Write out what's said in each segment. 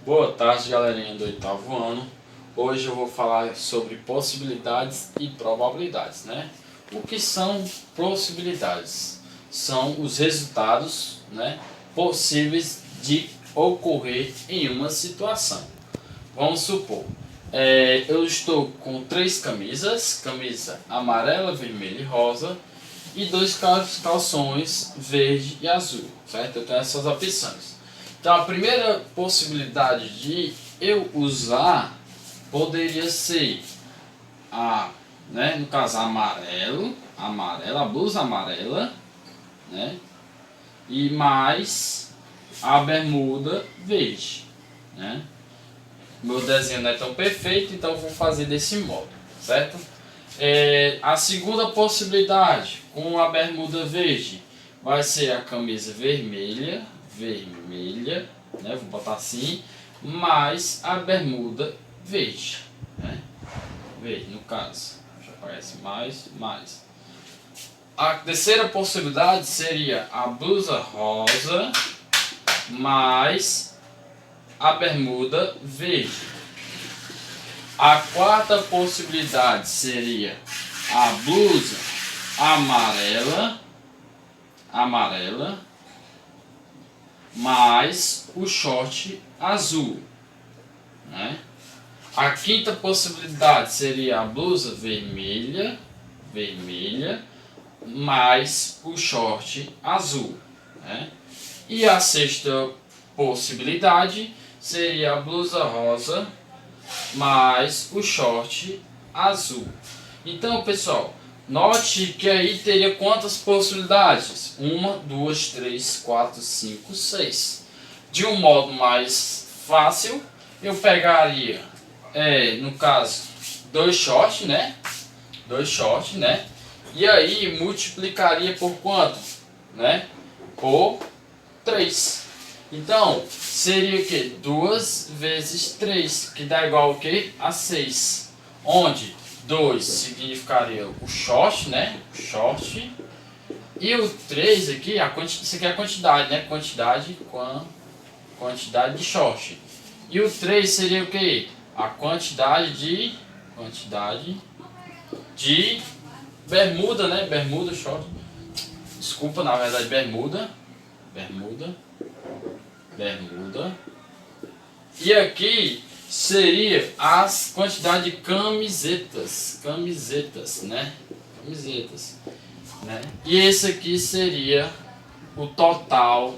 Boa tarde, galerinha do oitavo ano. Hoje eu vou falar sobre possibilidades e probabilidades, né? O que são possibilidades? São os resultados, né, possíveis de ocorrer em uma situação. Vamos supor, eu estou com 3 camisas, camisa amarela, vermelha e rosa, e 2 calções verde e azul, certo? Eu tenho essas opções. Então a primeira possibilidade de eu usar poderia ser no caso a blusa amarela, né? E mais a bermuda verde, né? Meu desenho não é tão perfeito, então eu vou fazer desse modo, certo? A segunda possibilidade com a bermuda verde vai ser a camisa vermelha, né? Vou botar assim, mais a bermuda verde, né? Verde no caso, já aparece mais. A terceira possibilidade seria a blusa rosa mais a bermuda verde. A quarta possibilidade seria a blusa amarela mais o short azul, né? A quinta possibilidade seria a blusa vermelha mais o short azul, né? E a sexta possibilidade seria a blusa rosa mais o short azul. Então, pessoal, note que aí teria quantas possibilidades? 1, 2, 3, 4, 5, 6. De um modo mais fácil, eu pegaria, no caso, 2 shorts, né? 2 shorts, né? E aí multiplicaria por quanto? Né? Por 3. Então, seria o que? 2 vezes 3, que dá igual ao que? A 6. Onde 2 significaria o short, né? O short. E o 3 aqui, isso aqui é a quantidade, né? Quantidade de short. E o 3 seria o que? A quantidade de bermuda, né? Bermuda, short. Desculpa, na verdade, bermuda. E aqui seria as quantidades de camisetas, né? E esse aqui seria o total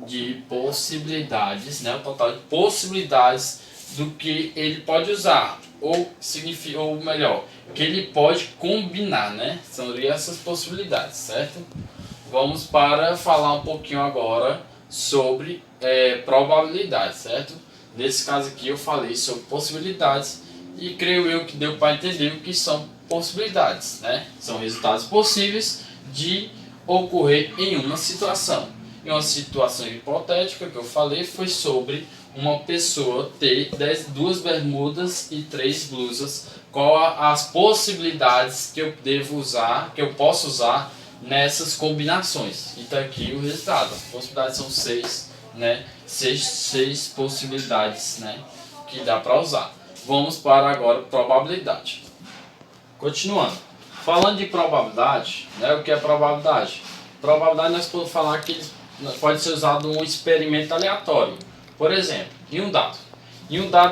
de possibilidades, né? O total de possibilidades do que ele pode usar, ou melhor, que ele pode combinar, né? São essas possibilidades, certo? Vamos para falar um pouquinho agora sobre probabilidades, certo? Nesse caso aqui eu falei sobre possibilidades e creio eu que deu para entender o que são possibilidades, né? São resultados possíveis de ocorrer em uma situação. Em uma situação hipotética que eu falei foi sobre uma pessoa ter 2 bermudas e 3 blusas. Qual as possibilidades que eu devo usar, que eu posso usar nessas combinações? Então aqui o resultado, as possibilidades são 6, né? 6 possibilidades, né, que dá para usar. Vamos para agora probabilidade. Continuando, falando de probabilidade, né, o que é probabilidade? Probabilidade nós podemos falar que pode ser usado um experimento aleatório. Por exemplo, em um dado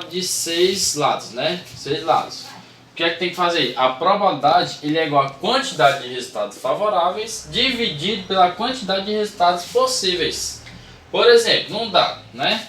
de 6 lados, né? 6 lados. O que é que tem que fazer? A probabilidade ele é igual à quantidade de resultados favoráveis dividido pela quantidade de resultados possíveis. Por exemplo, num dado, né?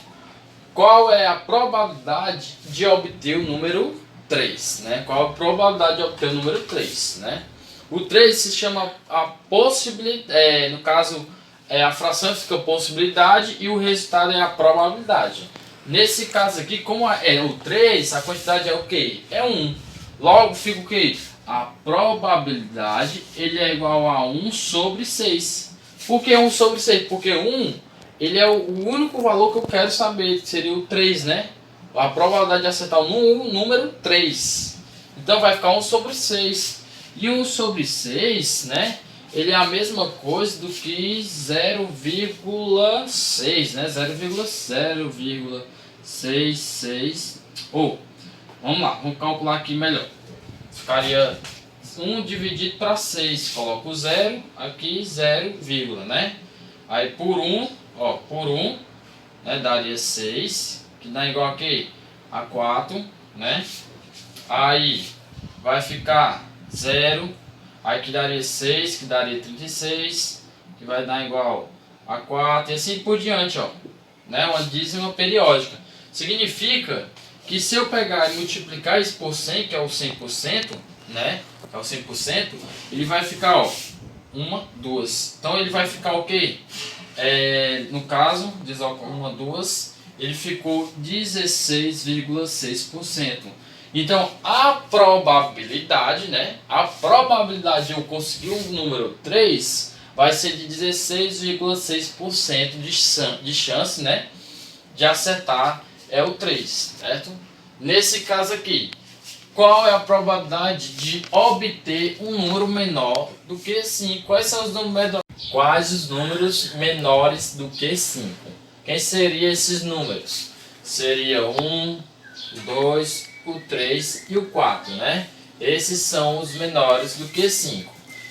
Qual é a probabilidade de obter o número 3, né? Qual a probabilidade de obter o número 3, né? O 3 se chama a possibilidade, no caso, a fração fica possibilidade e o resultado é a probabilidade. Nesse caso aqui, como é o 3, a quantidade é o que? É 1. Logo fica o que? A probabilidade ele é igual a 1 sobre 6. Por que 1 sobre 6? Porque 1 ele é o único valor que eu quero saber, que seria o 3, né? A probabilidade de acertar o número 3. Então vai ficar 1 sobre 6. E 1 sobre 6, né? Ele é a mesma coisa do que 0,6, né? 0,0,6 6, 6. Vamos lá, vamos calcular aqui melhor. Ficaria 1 dividido para 6. Coloco o 0, aqui 0, vírgula, né? Aí por 1, por 1, né, daria 6, que dá igual a quê? A 4, né? Aí vai ficar 0, aí que daria 6, que daria 36, que vai dar igual a 4, e assim por diante, né? Uma dízima periódica. Significa que se eu pegar e multiplicar isso por 100, que é o 100%, né? É o 100%, ele vai ficar, 1, 2. Então ele vai ficar o quê? No caso, 1, 2, ele ficou 16,6%. Então a probabilidade, né? A probabilidade de eu conseguir o número 3 vai ser de 16,6% de chance, né? De acertar o 3, certo? Nesse caso aqui, qual é a probabilidade de obter um número menor do que 5? Quais os números menores do que 5? Quem seriam esses números? Seria 1, 2, o 3 e o 4, né? Esses são os menores do que 5.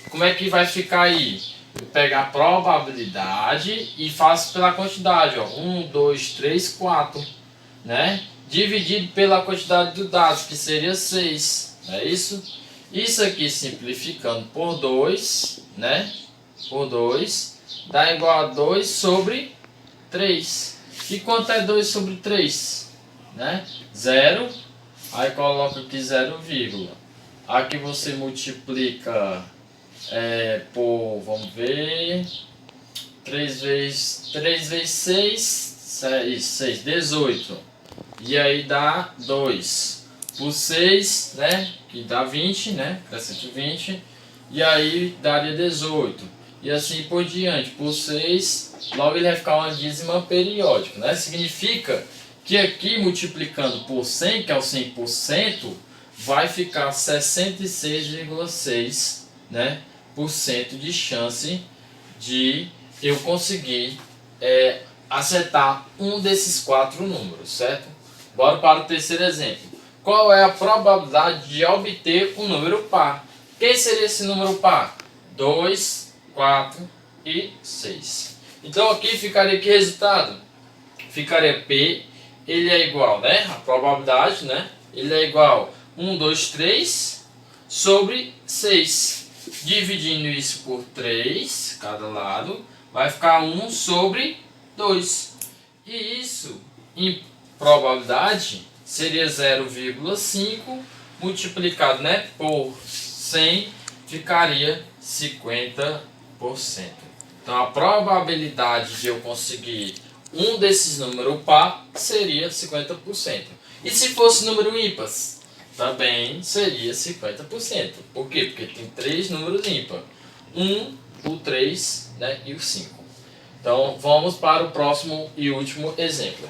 Como é que vai ficar aí? Eu pego a probabilidade e faço pela quantidade, 1, 2, 3, 4, né? Dividido pela quantidade de dados, que seria 6, é isso? Isso aqui simplificando por 2, né? Por 2, dá igual a 2 sobre 3. E quanto é 2 sobre 3? Né? 0, aí coloca aqui 0, vírgula. Aqui você multiplica por, vamos ver, 3 vezes 6, 6, 18. E aí dá 2 por 6, né? Que dá 20, né? Dá 120. E aí daria 18. E assim por diante. Por 6, logo ele vai ficar uma dízima periódica, né? Significa que aqui multiplicando por 100, que é o 100%, vai ficar 66,6%, né? Por cento de chance de eu conseguir acertar um desses 4 números, certo? Bora para o terceiro exemplo. Qual é a probabilidade de obter um número par? Quem seria esse número par? 2, 4 e 6. Então aqui ficaria que resultado? Ficaria P, ele é igual, né? A probabilidade, né? Ele é igual 1, 2, 3 sobre 6. Dividindo isso por 3, cada lado, vai ficar 1 sobre 2. E isso, em probabilidade, seria 0,5 multiplicado, né, por 100, ficaria 50%. Então a probabilidade de eu conseguir um desses números par seria 50%. E se fosse número ímpar? Também seria 50%. Por quê? Porque tem 3 números ímpar. 1, o 3, né, e o 5. Então vamos para o próximo e último exemplo.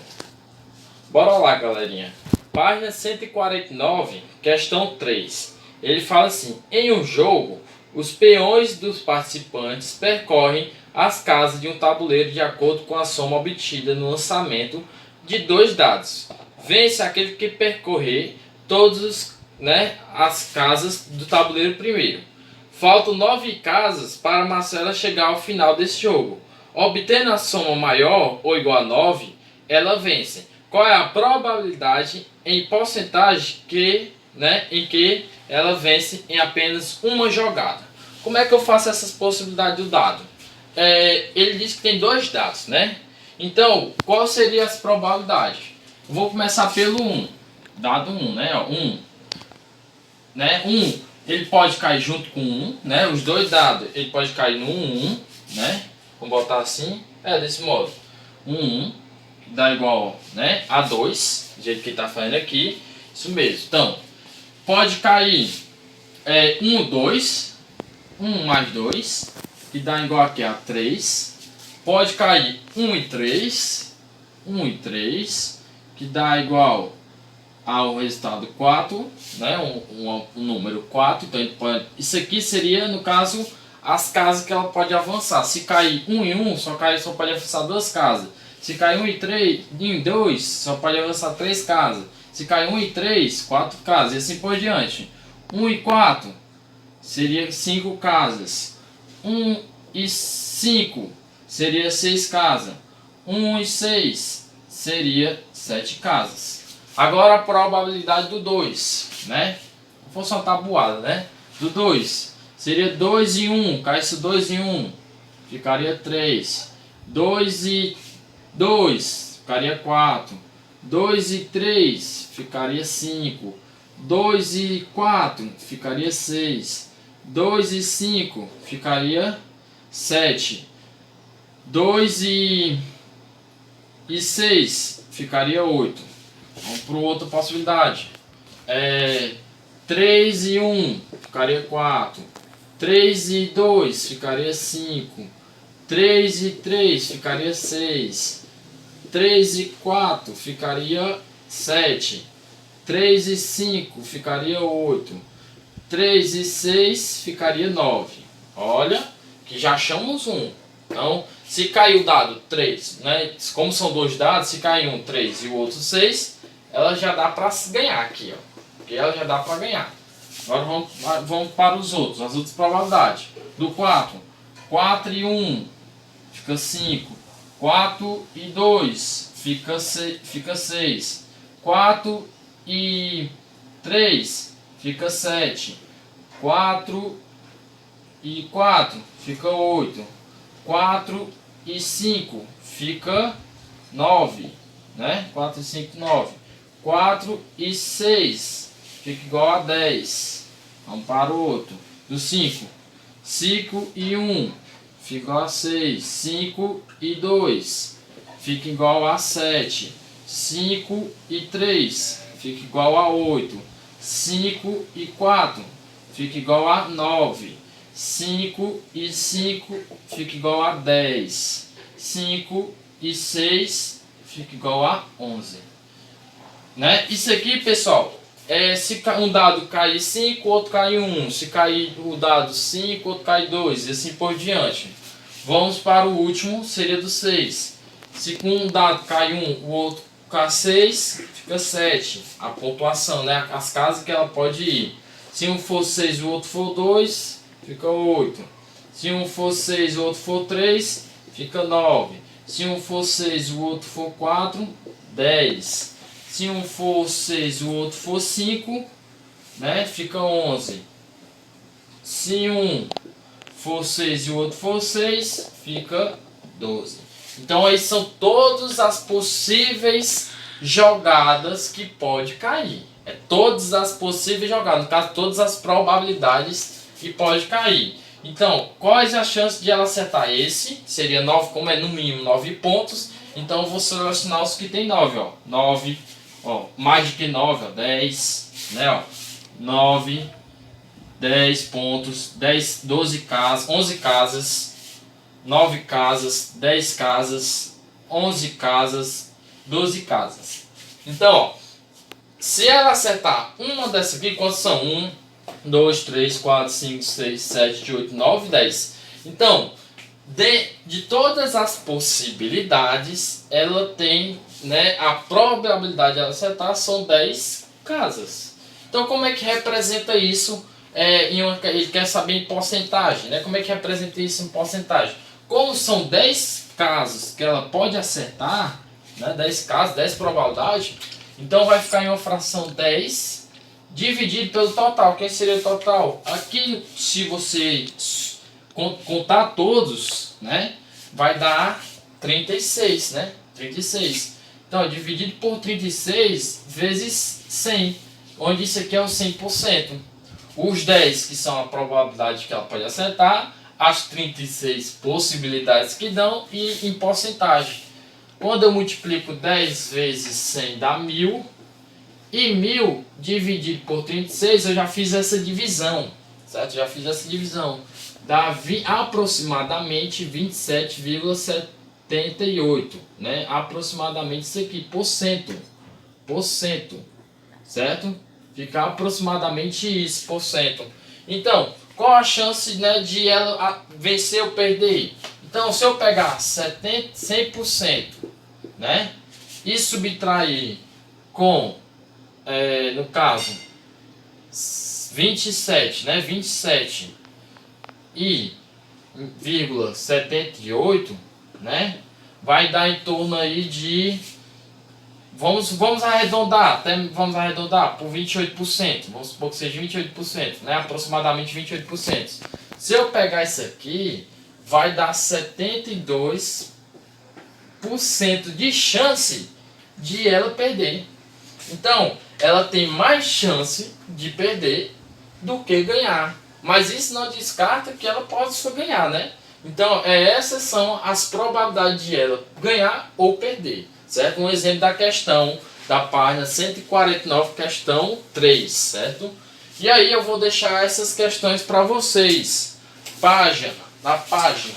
Bora lá, galerinha. Página 149, questão 3. Ele fala assim: em um jogo, os peões dos participantes percorrem as casas de um tabuleiro de acordo com a soma obtida no lançamento de 2 dados. Vence aquele que percorrer todas, né, as casas do tabuleiro primeiro. Faltam 9 casas para Marcela chegar ao final desse jogo. Obtendo a soma maior ou igual a 9, ela vence. Qual é a probabilidade em porcentagem em que ela vence em apenas uma jogada? Como é que eu faço essas possibilidades do dado? Ele diz que tem 2 dados, né? Então, qual seria as probabilidades? Vou começar pelo 1. Dado 1, né? 1. Né? 1, ele pode cair junto com 1, né? Os 2 dados, ele pode cair no 1, né? Vamos botar assim, desse modo. 1, dá igual, né, a 2, do jeito que ele está fazendo aqui. Isso mesmo. Então, pode cair 1, 2, 1 mais 2, que dá igual aqui a 3. Pode cair 1 e 3, 1 e 3, que dá igual ao resultado 4, né, um número 4. Então, isso aqui seria, no caso, as casas que ela pode avançar. Se cair 1 e 1, só pode avançar 2 casas. Se cair 1 e 3, em 2, só pode avançar 3 casas. Se cair 1 e 3, 4 casas, e assim por diante. 1 e 4 seria 5 casas. 1 e 5 seria 6 casas. 1 e 6 seria 7 casas. Agora a probabilidade do 2, né? Vou só uma tabuada, né? Do 2 seria 2 e 1, caísse 2 e 1, ficaria 3. 2 e 2 ficaria 4. 2 e 3 ficaria 5. 2 e 4 ficaria 6. 2 e 5 ficaria 7. 2 e 6 ficaria 8. Vamos para outra possibilidade. 3 e 1 ficaria 4. 3 e 2 ficaria 5. 3 e 3 ficaria 6. 3 e 4 ficaria 7. 3 e 5 ficaria 8. 3 e 6 ficaria 9. Olha, que já achamos um. Então, se cair o dado 3, né? Como são dois dados, se cair um 3 e o outro 6, ela já dá para ganhar aqui, ó. Porque ela já dá para ganhar. Agora vamos para os outros, as outras probabilidades. Do 4, 4 e 1 fica 5. 4 e 2 fica 6. 4 e 3 fica 7. 4 e 4 fica 8. 4 e 5 fica 9, né? 4 e 5, 9. 4 e 6 fica igual a 10. Vamos para o outro. Do 5. 5 e 1 fica igual a 6. 5 e 2 fica igual a 7. 5 e 3 fica igual a 8. 5 e 4 fica igual a 9. 5 e 5 fica igual a 10. 5 e 6 fica igual a 11. Né? Isso aqui, pessoal, se um dado cair 5, o outro cair 1. Se cair o dado 5, o outro cair 2, e assim por diante. Vamos para o último, seria do 6. Se com um dado cai 1, o outro cai 6, fica 7. A pontuação, né? As casas que ela pode ir. Se um for 6 e o outro for 2, fica 8. Se um for 6 e o outro for 3, fica 9. Se um for 6 e o outro for 4, 10. Se um for 6 e o outro for 5, né, fica 11. Se um for 6 e o outro for 6, fica 12. Então aí são todas as possíveis jogadas que pode cair. É todas as possíveis jogadas, no caso todas as probabilidades que pode cair. Então, quais as chances de ela acertar esse? Seria 9, como é no mínimo 9 pontos. Então eu vou selecionar os que tem 9, ó. 9, ó, mais de que 9, ó, 10, né, ó. 9, 10 pontos, 10, 12 casas, 11 casas, 9 casas, 10 casas, 11 casas, 12 casas. Então, ó, se ela acertar uma dessas aqui, quantos são? 1, 2, 3, 4, 5, 6, 7, 8, 9, 10. Então, de todas as possibilidades, ela tem, né, a probabilidade de ela acertar são 10 casas. Então, como é que representa isso? Ele quer saber em porcentagem, né? Como é que representa isso em porcentagem? Como são 10 casos que ela pode acertar, né? 10 casos, 10 probabilidades, então vai ficar em uma fração 10 dividido pelo total. Quem seria o total? Aqui, se você contar todos, né, vai dar 36, né? 36. Então, dividido por 36 vezes 100, onde isso aqui é o 100%. Os 10, que são a probabilidade que ela pode acertar, as 36 possibilidades que dão e em porcentagem. Quando eu multiplico 10 vezes 100 dá 1000, e 1000 dividido por 36 eu já fiz essa divisão, certo? Já fiz essa divisão. Dá aproximadamente 27,78, né? Aproximadamente isso aqui, por cento, certo? Fica aproximadamente isso, por cento. Então, qual a chance, né, de ela vencer ou perder? Então, se eu pegar 100%, né? E subtrair com, no caso, 27, né? 27 e 0,78, né? Vai dar em torno aí de, vamos arredondar, vamos arredondar por 28%, vamos supor que seja 28%, né? Aproximadamente 28%. Se eu pegar isso aqui, vai dar 72% de chance de ela perder. Então, ela tem mais chance de perder do que ganhar. Mas isso não descarta que ela possa ganhar, né? Então, essas são as probabilidades de ela ganhar ou perder, certo? Um exemplo da questão da página 149, questão 3, certo? E aí eu vou deixar essas questões para vocês. Na página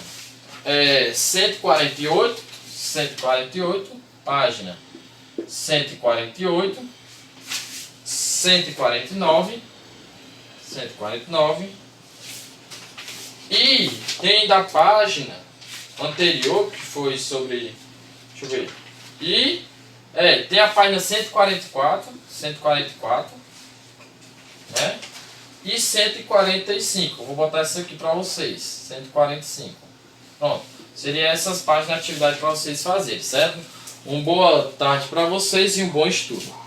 148, página 148, 149, e tem da página anterior, que foi sobre, deixa eu ver, e tem a página 144, né? E 145, eu vou botar isso aqui para vocês, 145. Pronto, seriam essas páginas de atividade para vocês fazerem, certo? Uma boa tarde para vocês e um bom estudo.